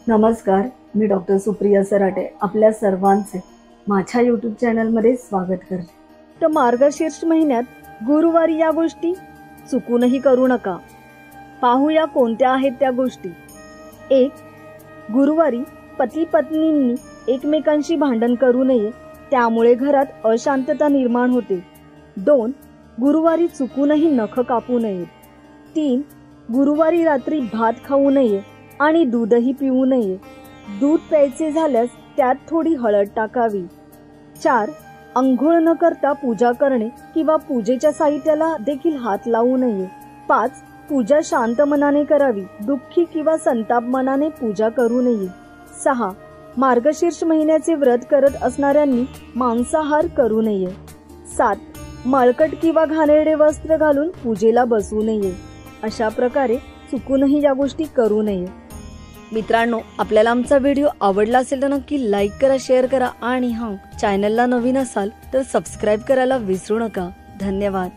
नमस्कार, मी डॉक्टर सुप्रिया सराटे आपल्या सर्वांचे माझ्या यूट्यूब चॅनलमध्ये स्वागत करते। तर मार्गशीर्ष महिन्यात गुरुवारी या गोष्टी चुकूनही करू नका। पाहूया कोणत्या आहेत त्या गोष्टी। 1. गुरुवारी पती पत्नींनी एकमेकांशी भांडण करू नये, त्यामुळे घरात अशांतता निर्माण होते। 2. गुरुवारी चुकूनही नख कापू नयेत। 3. गुरुवारी रात्री भात खाऊ नये आणि दूधही पिऊ नये। दूध प्यायचे झाल्यास त्यात थोडी हळद टाकावी। 4. अंघोळ न करता पूजा करणे किंवा पूजेच्या साहित्याला देखील हात लावू नये। 5. पूजा शांत मनाने करावी, दुःखी किंवा संताप मनाने पूजा करू नये। 6. मार्गशीर्ष महिन्याचे व्रत करत असणाऱ्यांनी मांसाहार करू नये। 7. मळकट किंवा घाणेरडे वस्त्र घालून पूजेला बसू नये। अशा प्रकारे चुकूनही या गोष्टी करू नये। मित्रांनो, आपल्याला आमचा व्हिडिओ आवडला असेल तर नक्की लाईक करा, शेअर करा आणि चॅनलला नवीन असाल तर सबस्क्राईब करायला विसरू नका। धन्यवाद।